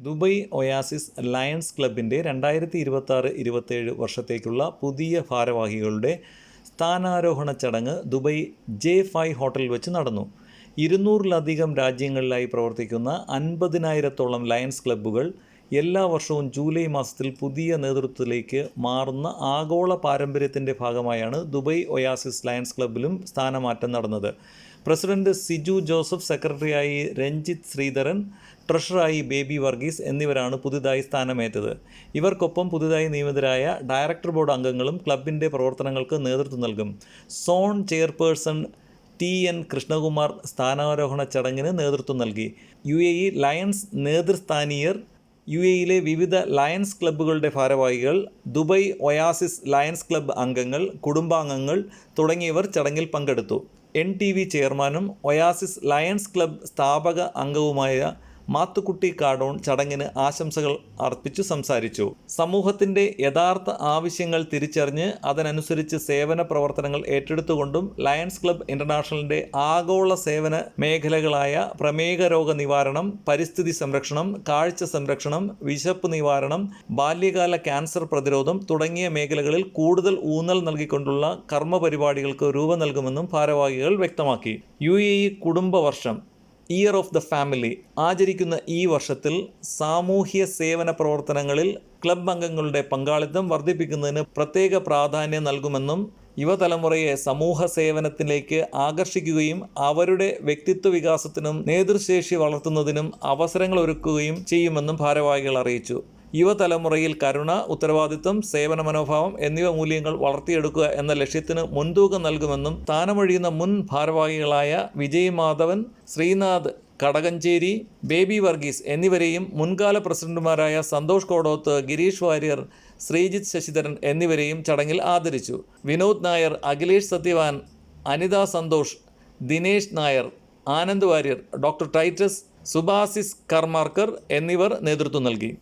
Dubai oasis lions ക്ലബിൻ്റെ 2026-27 വർഷത്തേക്കുള്ള പുതിയ ഭാരവാഹികളുടെ സ്ഥാനാരോഹണ ചടങ്ങ് ദുബൈ J5 ഹോട്ടലിൽ വെച്ച് നടന്നു. 200-ലധികം രാജ്യങ്ങളിലായി പ്രവർത്തിക്കുന്ന 50,000-ഓളം ലയൺസ് ക്ലബ്ബുകൾ എല്ലാ വർഷവും ജൂലൈ മാസത്തിൽ പുതിയ നേതൃത്വത്തിലേക്ക് മാറുന്ന ആഗോള പാരമ്പര്യത്തിൻ്റെ ഭാഗമായാണ് ദുബൈ ഒയാസിസ് ലയൺസ് ക്ലബ്ബിലും സ്ഥാനമാറ്റം നടന്നത്. പ്രസിഡന്റ് സിജു ജോസഫ്, സെക്രട്ടറിയായി രഞ്ജിത്ത് ശ്രീധരൻ, ട്രഷററായി ബേബി വർഗീസ് എന്നിവരാണ് പുതുതായി സ്ഥാനമേറ്റത്. ഇവർക്കൊപ്പം പുതുതായി നിയമിതരായ ഡയറക്ടർ ബോർഡ് അംഗങ്ങളും ക്ലബിൻ്റെ പ്രവർത്തനങ്ങൾക്ക് നേതൃത്വം നൽകും. സോൺ ചെയർപേഴ്സൺ TN കൃഷ്ണകുമാർ സ്ഥാനാരോഹണ ചടങ്ങിന് നേതൃത്വം നൽകി. UAE ലയൺസ് നേതൃസ്ഥാനീയർ, UAEയിലെ വിവിധ ലയൺസ് ക്ലബ്ബുകളുടെ ഭാരവാഹികൾ, ദുബൈ ഒയാസിസ് ലയൺസ് ക്ലബ്ബ് അംഗങ്ങൾ, കുടുംബാംഗങ്ങൾ തുടങ്ങിയവർ ചടങ്ങിൽ പങ്കെടുത്തു. NTV ചെയർമാനും ഒയാസിസ് ലയൺസ് ക്ലബ്ബ് സ്ഥാപക അംഗവുമായ മാത്തുക്കുട്ടി കാടോൺ ചടങ്ങിന് ആശംസകൾ അർപ്പിച്ചു സംസാരിച്ചു. സമൂഹത്തിൻ്റെ യഥാർത്ഥ ആവശ്യങ്ങൾ തിരിച്ചറിഞ്ഞ് അതിനനുസരിച്ച് സേവന പ്രവർത്തനങ്ങൾ ഏറ്റെടുത്തുകൊണ്ടും ലയൺസ് ക്ലബ്ബ് ഇൻ്റർനാഷണലിൻ്റെ ആഗോള സേവന മേഖലകളായ പ്രമേഹ രോഗ നിവാരണം, പരിസ്ഥിതി സംരക്ഷണം, കാഴ്ച സംരക്ഷണം, വിശപ്പ് നിവാരണം, ബാല്യകാല ക്യാൻസർ പ്രതിരോധം തുടങ്ങിയ മേഖലകളിൽ കൂടുതൽ ഊന്നൽ നൽകിക്കൊണ്ടുള്ള കർമ്മ പരിപാടികൾക്ക് രൂപം നൽകുമെന്നും ഭാരവാഹികൾ വ്യക്തമാക്കി. UAE കുടുംബവർഷം ഇയർ ഓഫ് ദ ഫാമിലി ആചരിക്കുന്ന ഈ വർഷത്തിൽ സാമൂഹ്യ സേവന പ്രവർത്തനങ്ങളിൽ ക്ലബ് അംഗങ്ങളുടെ പങ്കാളിത്തം വർദ്ധിപ്പിക്കുന്നതിന് പ്രത്യേക പ്രാധാന്യം നൽകുമെന്നും യുവതലമുറയെ സമൂഹ സേവനത്തിലേക്ക് ആകർഷിക്കുകയും അവരുടെ വ്യക്തിത്വ വികാസത്തിനും നേതൃശേഷി വളർത്തുന്നതിനും അവസരങ്ങൾ ഒരുക്കുകയും ചെയ്യുമെന്നും ഭാരവാഹികൾ അറിയിച്ചു. യുവതലമുറയിൽ കരുണ, ഉത്തരവാദിത്വം, സേവന മനോഭാവം എന്നിവ മൂല്യങ്ങൾ വളർത്തിയെടുക്കുക എന്ന ലക്ഷ്യത്തിന് മുൻതൂക്കം നൽകുമെന്നും സ്ഥാനമൊഴിയുന്ന മുൻ ഭാരവാഹികളായ വിജയ് മാധവൻ, ശ്രീനാഥ് കടകഞ്ചേരി, ബേബി വർഗീസ് എന്നിവരെയും മുൻകാല പ്രസിഡന്റുമാരായ സന്തോഷ് കോടോത്ത്, ഗിരീഷ് വാര്യർ, ശ്രീജിത്ത് ശശിധരൻ എന്നിവരെയും ചടങ്ങിൽ ആദരിച്ചു. വിനോദ് നായർ, അഖിലേഷ് സത്യവാൻ, അനിത സന്തോഷ്, ദിനേശ് നായർ, ആനന്ദ് വാര്യർ, ഡോക്ടർ ടൈറ്റസ്, സുഭാസിസ് കർമാർക്കർ എന്നിവർ നേതൃത്വം നൽകി.